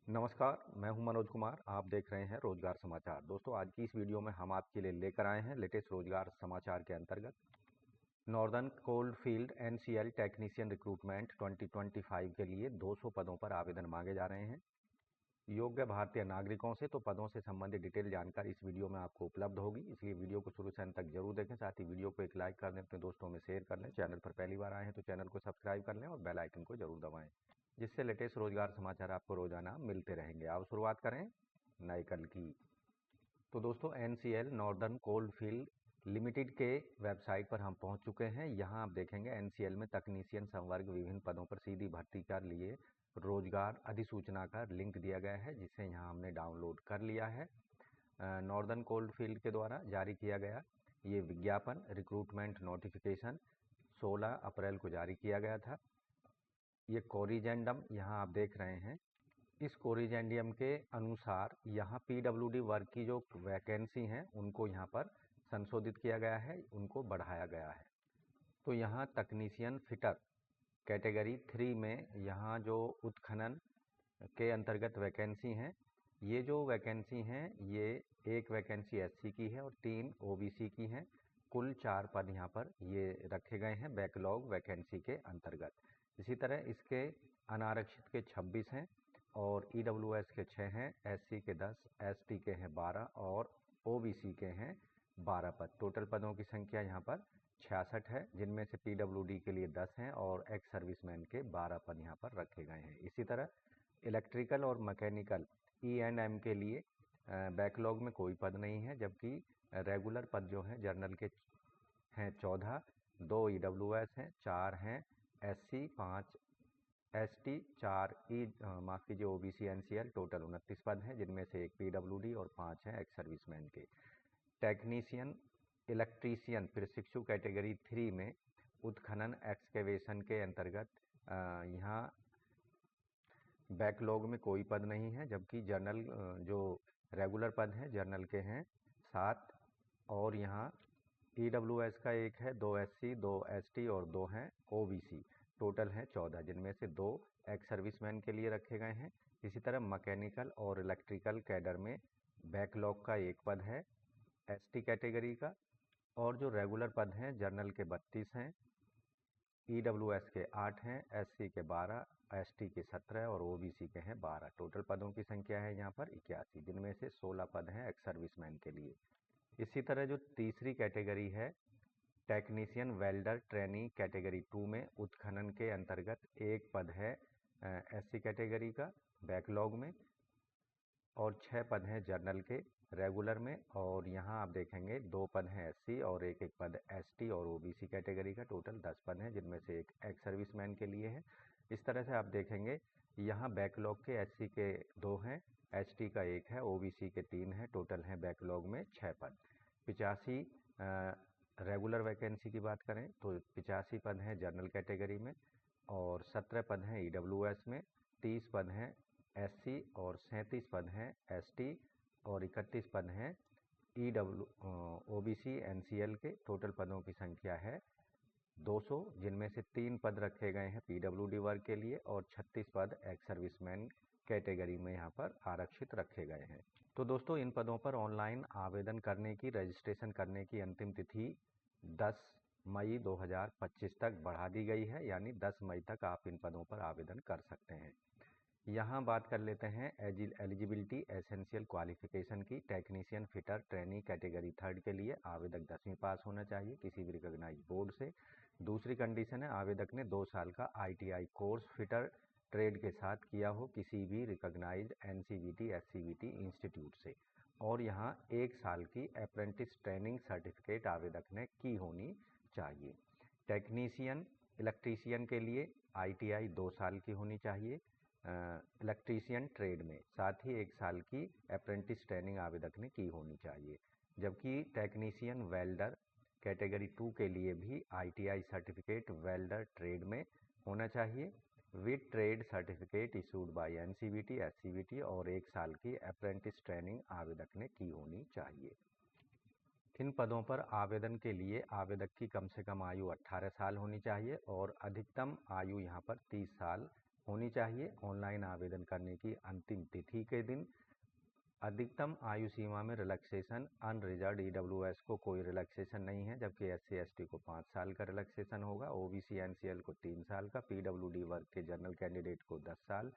नमस्कार, मैं हूं मनोज कुमार। आप देख रहे हैं रोजगार समाचार। दोस्तों, आज की इस वीडियो में हम आपके लिए लेकर आए हैं लेटेस्ट रोजगार समाचार के अंतर्गत northern cold field NCL technician recruitment 2025 के लिए 200 पदों पर आवेदन मांगे जा रहे हैं। योग्य भारतीय नागरिकों से तो पदों से संबंधित डिटेल जानकारी इस वीडियो में आपको उपलब्ध होगी, इसलिए वीडियो को शुरू से अंत तक जरूर देखें। साथ ही वीडियो को एक लाइक कर दें, अपने दोस्तों में शेयर कर लें। चैनल पर पहली बार आए हैं तो चैनल को सब्सक्राइब कर लें और बेल आइकन को जरूर दबाएं, जिससे लेटेस्ट रोजगार समाचार आपको रोजाना मिलते रहेंगे। अब शुरुआत करें नए कल की। तो दोस्तों, NCL northern cold field limited के वेबसाइट पर हम पहुंच चुके हैं। यहां आप देखेंगे एनसीएल में तकनीशियन संवर्ग विभिन्न पदों पर सीधी भर्ती के लिए रोजगार अधिसूचना का लिंक दिया गया है, जिसे यहां हमने डाउनलोड कर लिया है। नॉर्दर्न कोल्ड फील्ड के द्वारा जारी किया गया ये विज्ञापन रिक्रूटमेंट नोटिफिकेशन 16 अप्रैल को जारी किया गया था। ये कोरिजेंडम यहाँ आप देख रहे हैं। इस कोरिजेंडियम के अनुसार यहाँ पीडब्ल्यूडी वर्ग की जो वैकेंसी हैं उनको यहाँ पर संशोधित किया गया है, उनको बढ़ाया गया है। तो यहाँ तकनीशियन फिटर कैटेगरी 3 में यहाँ जो उत्खनन के अंतर्गत वैकेंसी हैं, ये जो वैकेंसी हैं ये एक वैकेंसी एससी की है और 3 ओबीसी की हैं। कुल 4 पद यहाँ पर ये रखे गए हैं बैकलॉग वैकेंसी के अंतर्गत। इसी तरह इसके अनारक्षित के 26 हैं और ईडब्ल्यूएस के 6 हैं, एससी के 10, एसटी के हैं 12 और ओबीसी के हैं 12 पद। टोटल पदों की संख्या यहाँ पर 66 है, जिनमें से पीडब्ल्यूडी के लिए 10 हैं और एक्स सर्विसमैन के 12 पद यहाँ पर रखे गए हैं। इसी तरह इलेक्ट्रिकल और मैकेनिकल E&M के लिए बैकलॉग में कोई पद नहीं है, जबकि रेगुलर पद जो हैं जर्नल के हैं 14, 2 ईडब्ल्यूएस हैं, 4 हैं एससी, 5 एसटी, 4 माफ कीजिए ओबीसी एनसीएल। टोटल 29 पद हैं, जिनमें से 1 पीडब्ल्यूडी और 5 हैं एक्स सर्विसमैन के। टेक्नीशियन इलेक्ट्रीशियन प्रशिक्षु कैटेगरी 3 में उत्खनन एक्सकेवेशन के अंतर्गत यहाँ बैकलॉग में कोई पद नहीं है, जबकि जर्नल जो रेगुलर पद हैं जर्नल के हैं 7 और यहाँ ईडब्ल्यूएस का 1 है, 2 एससी, 2 एसटी और 2 हैं ओबीसी। टोटल हैं 14, जिनमें से 2 एक्स सर्विसमैन के लिए रखे गए हैं। इसी तरह मैकेनिकल और इलेक्ट्रिकल कैडर में बैकलॉग का 1 पद है एसटी कैटेगरी का, और जो रेगुलर पद हैं जर्नल के 32 हैं, ईडब्ल्यूएस के 8 हैं, एससी के 12, एसटी के 17 और ओबीसी के हैं 12। टोटल पदों की संख्या है यहाँ पर 81, जिनमें से 16 पद हैं एक्स सर्विसमैन के लिए। इसी तरह जो तीसरी कैटेगरी है टेक्नीशियन वेल्डर ट्रेनी कैटेगरी 2 में उत्खनन के अंतर्गत 1 पद है एससी कैटेगरी का बैकलॉग में, और 6 पद हैं जर्नल के रेगुलर में, और यहाँ आप देखेंगे 2 पद हैं एससी और एक पद एसटी और ओबीसी कैटेगरी का। टोटल 10 पद हैं, जिनमें से 1 एक्स सर्विसमैन के लिए है। इस तरह से आप देखेंगे यहाँ बैकलॉग के एससी के 2 हैं, एसटी का 1 है, ओबीसी के 3 हैं। टोटल हैं बैकलॉग में 6 पद। 85 रेगुलर वैकेंसी की बात करें तो 85 पद हैं जर्नल कैटेगरी में और 17 पद हैं ईडब्ल्यूएस में, 30 पद हैं एससी और 37 पद हैं एसटी और 31 पद हैं ओबीसी एनसीएल के। टोटल पदों की संख्या है 200, जिनमें से 3 पद रखे गए हैं पीडब्ल्यूडी वर्ग के लिए और 36 पद एक्स सर्विसमैन कैटेगरी में यहाँ पर आरक्षित रखे गए हैं। तो दोस्तों, इन पदों पर ऑनलाइन आवेदन करने की, रजिस्ट्रेशन करने की अंतिम तिथि 10 मई 2025 तक बढ़ा दी गई है, यानी 10 मई तक आप इन पदों पर आवेदन कर सकते हैं। यहाँ बात कर लेते हैं एलिजिबिलिटी एसेंशियल क्वालिफिकेशन की। टेक्नीशियन फिटर ट्रेनी कैटेगरी 3 के लिए आवेदक 10वीं पास होना चाहिए किसी भी रिकॉग्नाइज बोर्ड से। दूसरी कंडीशन है आवेदक ने 2 साल का आईटीआई कोर्स फिटर ट्रेड के साथ किया हो किसी भी रिकॉग्नाइज्ड एनसीवीटी एससीवीटी इंस्टीट्यूट से, और यहाँ 1 साल की अप्रेंटिस ट्रेनिंग सर्टिफिकेट आवेदक ने की होनी चाहिए। टेक्नीशियन इलेक्ट्रीशियन के लिए आईटीआई 2 साल की होनी चाहिए इलेक्ट्रीशियन ट्रेड में, साथ ही 1 साल की अप्रेंटिस ट्रेनिंग आवेदक ने की होनी चाहिए। जबकि टेक्नीशियन वेल्डर कैटेगरी 2 के लिए भी आईटीआई सर्टिफिकेट वेल्डर ट्रेड में होना चाहिए with trade certificate issued by NCVT SCVT, और 1 साल की अप्रेंटिस ट्रेनिंग आवेदक ने की होनी चाहिए। इन पदों पर आवेदन के लिए आवेदक की कम से कम आयु 18 साल होनी चाहिए और अधिकतम आयु यहाँ पर 30 साल होनी चाहिए। ऑनलाइन आवेदन करने की अंतिम तिथि के दिन अधिकतम आयु सीमा में रिलैक्सेशन, अनरिजर्व्ड ईडब्ल्यूएस को कोई रिलैक्सेशन नहीं है, जबकि एससी एसटी को 5 साल का रिलैक्सेशन होगा। ओबीसी एनसीएल को 3 साल का, पीडब्ल्यूडी वर्ग के जनरल कैंडिडेट को 10 साल,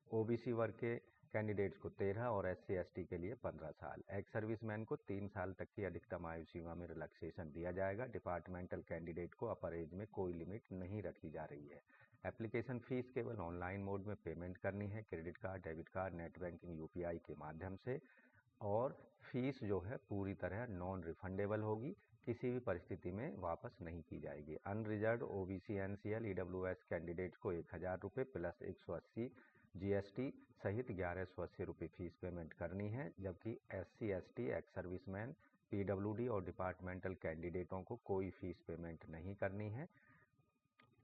ओबीसी वर्ग के कैंडिडेट्स को 13 और एससी एसटी के लिए 15 साल। एक्स सर्विसमैन को 3 साल तक की अधिकतम आयु सीमा में रिलैक्सेशन दिया जाएगा। डिपार्टमेंटल कैंडिडेट को अपर एज में कोई लिमिट नहीं रखी जा रही है। एप्लीकेशन फ़ीस केवल ऑनलाइन मोड में पेमेंट करनी है, credit card, debit card, net banking, UPI के माध्यम से, और फीस जो है पूरी तरह नॉन रिफंडेबल होगी, किसी भी परिस्थिति में वापस नहीं की जाएगी। Unreserved OBC NCL EWS candidates को 1000 रुपये प्लस 180 जीएसटी सहित 1180 रुपये फीस पेमेंट करनी है, जबकि SC ST, ex serviceman, PWD और डिपार्टमेंटल कैंडिडेटों को कोई फीस पेमेंट नहीं करनी है।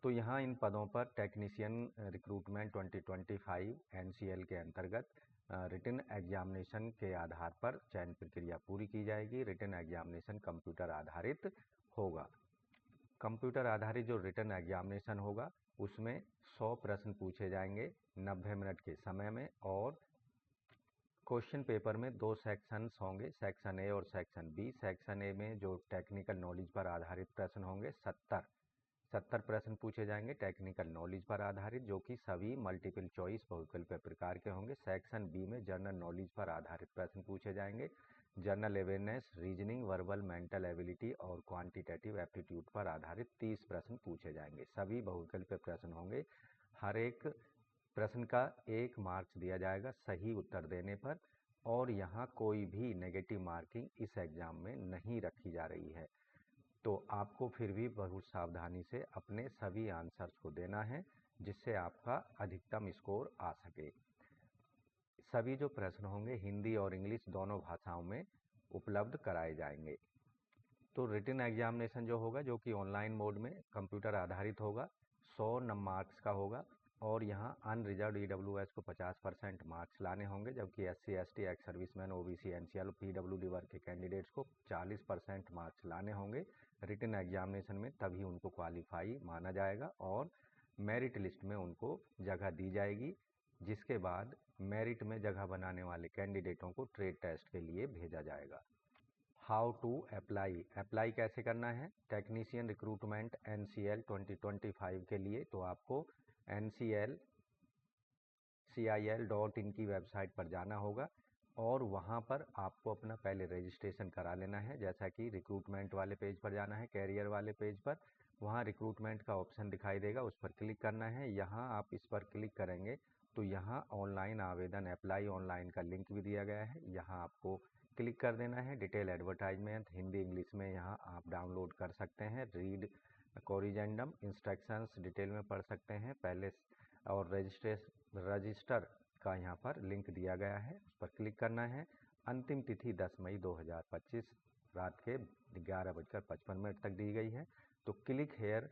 तो यहाँ इन पदों पर टेक्नीशियन रिक्रूटमेंट 2025 एनसीएल के अंतर्गत रिटन एग्जामिनेशन के आधार पर चयन प्रक्रिया पूरी की जाएगी। रिटन एग्जामिनेशन कंप्यूटर आधारित होगा। कंप्यूटर आधारित जो रिटन एग्जामिनेशन होगा उसमें 100 प्रश्न पूछे जाएंगे 90 मिनट के समय में, और क्वेश्चन पेपर में 2 सेक्शंस होंगे, सेक्शन ए और सेक्शन बी। सेक्शन ए में जो टेक्निकल नॉलेज पर आधारित प्रश्न होंगे 70 प्रश्न पूछे जाएंगे टेक्निकल नॉलेज पर आधारित, जो कि सभी मल्टीपल चॉइस बहुविकल्प प्रकार के होंगे। सेक्शन बी में जनरल नॉलेज पर आधारित प्रश्न पूछे जाएंगे, general awareness, reasoning, verbal, mental ability और क्वांटिटेटिव एप्टीट्यूड पर आधारित 30 प्रश्न पूछे जाएंगे। सभी बहुविकल्प प्रश्न होंगे। हर एक प्रश्न का 1 मार्क्स दिया जाएगा सही उत्तर देने पर, और यहाँ कोई भी नेगेटिव मार्किंग इस एग्जाम में नहीं रखी जा रही है। तो आपको फिर भी बहुत सावधानी से अपने सभी आंसर्स को देना है, जिससे आपका अधिकतम स्कोर आ सके। सभी जो प्रश्न होंगे हिंदी और इंग्लिश दोनों भाषाओं में उपलब्ध कराए जाएंगे। तो रिटन एग्जामिनेशन जो होगा, जो कि ऑनलाइन मोड में कंप्यूटर आधारित होगा, 100 मार्क्स का होगा, और यहाँ अनरिजर्व्ड ईडब्ल्यूएस को 50% मार्क्स लाने होंगे, जबकि SC ST, ex serviceman, OBC NCL, PWD वर्ग के कैंडिडेट्स को 40% मार्क्स लाने होंगे रिटन एग्जामिनेशन में, तभी उनको क्वालिफाई माना जाएगा और मेरिट लिस्ट में उनको जगह दी जाएगी। जिसके बाद मेरिट में जगह बनाने वाले कैंडिडेटों को ट्रेड टेस्ट के लिए भेजा जाएगा। हाउ टू अप्लाई कैसे करना है टेक्नीशियन रिक्रूटमेंट एनसीएल 2025 के लिए? तो आपको ncil.in की वेबसाइट पर जाना होगा, और वहाँ पर आपको अपना पहले रजिस्ट्रेशन करा लेना है। जैसा कि रिक्रूटमेंट वाले पेज पर जाना है, कैरियर वाले पेज पर, वहाँ रिक्रूटमेंट का ऑप्शन दिखाई देगा, उस पर क्लिक करना है। यहाँ आप इस पर क्लिक करेंगे तो यहाँ ऑनलाइन आवेदन अप्लाई ऑनलाइन का लिंक भी दिया गया है, यहाँ आपको क्लिक कर देना है। डिटेल एडवर्टाइजमेंट हिंदी इंग्लिश में यहाँ आप डाउनलोड कर सकते हैं। रीड कोरिजेंडम इंस्ट्रक्शंस डिटेल में पढ़ सकते हैं पहले, और रजिस्टर का यहाँ पर लिंक दिया गया है, उस पर क्लिक करना है। अंतिम तिथि 10 मई 2025 रात के 11:55 तक दी गई है। तो क्लिक हेयर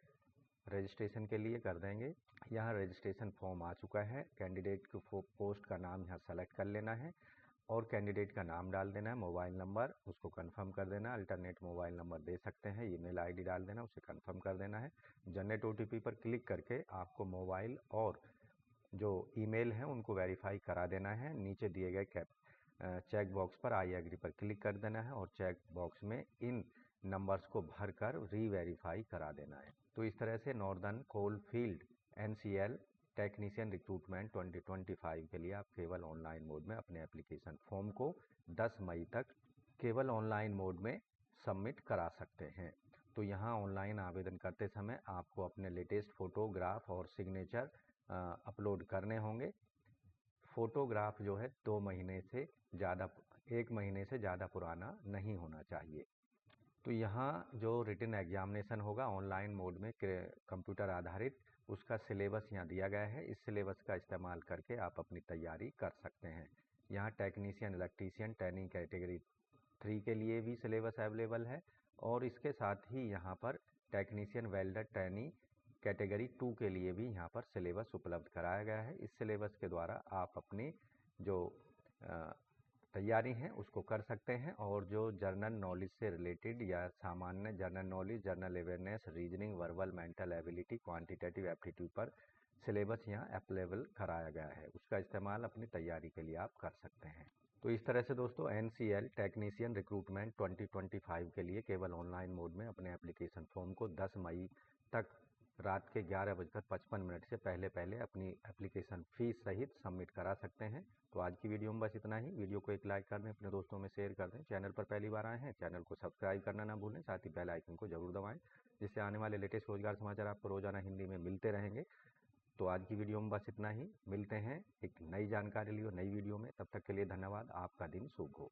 रजिस्ट्रेशन के लिए कर देंगे। यहाँ रजिस्ट्रेशन फॉर्म आ चुका है। कैंडिडेट को पोस्ट का नाम यहाँ सेलेक्ट कर लेना है, और कैंडिडेट का नाम डाल देना है, मोबाइल नंबर उसको कंफर्म कर देना, अल्टरनेट मोबाइल नंबर दे सकते हैं, ईमेल आईडी डाल देना, उसे कंफर्म कर देना है। जनरेट ओटीपी पर क्लिक करके आपको मोबाइल और जो ईमेल है उनको वेरीफाई करा देना है। नीचे दिए गए चेक बॉक्स पर आई एग्री पर क्लिक कर देना है, और चेक बॉक्स में इन नंबर्स को भरकर री-वेरीफाई करा देना है। तो इस तरह से northern coalfield NCL technician recruitment 2025 के लिए आप केवल ऑनलाइन मोड में अपने एप्लीकेशन फॉर्म को 10 मई तक केवल ऑनलाइन मोड में सबमिट करा सकते हैं। तो यहाँ ऑनलाइन आवेदन करते समय आपको अपने लेटेस्ट फोटोग्राफ और सिग्नेचर अपलोड करने होंगे। फोटोग्राफ जो है 2 महीने से ज़्यादा, 1 महीने से ज़्यादा पुराना नहीं होना चाहिए। तो यहाँ जो रिटन एग्जामिनेशन होगा ऑनलाइन मोड में कंप्यूटर आधारित, उसका सिलेबस यहाँ दिया गया है। इस सिलेबस का इस्तेमाल करके आप अपनी तैयारी कर सकते हैं। यहाँ टेक्नीशियन इलेक्ट्रीशियन ट्रेनिंग कैटेगरी 3 के लिए भी सिलेबस अवेलेबल है, और इसके साथ ही यहाँ पर टेक्नीशियन वेल्डर ट्रेनिंग कैटेगरी 2 के लिए भी यहाँ पर सिलेबस उपलब्ध कराया गया है। इस सिलेबस के द्वारा आप अपनी जो तैयारी है उसको कर सकते हैं, और जो जर्नल नॉलेज से रिलेटेड या सामान्य general knowledge, general awareness, reasoning, verbal, mental ability, quantitative aptitude पर सिलेबस यहाँ अवेलेबल कराया गया है, उसका इस्तेमाल अपनी तैयारी के लिए आप कर सकते हैं। तो इस तरह से दोस्तों NCL टेक्नीशियन रिक्रूटमेंट 2025 के लिए केवल ऑनलाइन मोड में अपने एप्लीकेशन फॉर्म को 10 मई तक रात के 11:55 से पहले अपनी एप्लीकेशन फीस सहित सबमिट करा सकते हैं। तो आज की वीडियो में बस इतना ही। वीडियो को एक लाइक कर दें, अपने दोस्तों में शेयर कर दें। चैनल पर पहली बार आए हैं, चैनल को सब्सक्राइब करना ना भूलें, साथ ही बेल आइकन को जरूर दबाएं, जिससे आने वाले लेटेस्ट रोजगार समाचार आपको रोजाना हिंदी में मिलते रहेंगे। तो आज की वीडियो में बस इतना ही। मिलते हैं एक नई जानकारी लिए नई वीडियो में, तब तक के लिए धन्यवाद। आपका दिन शुभ हो।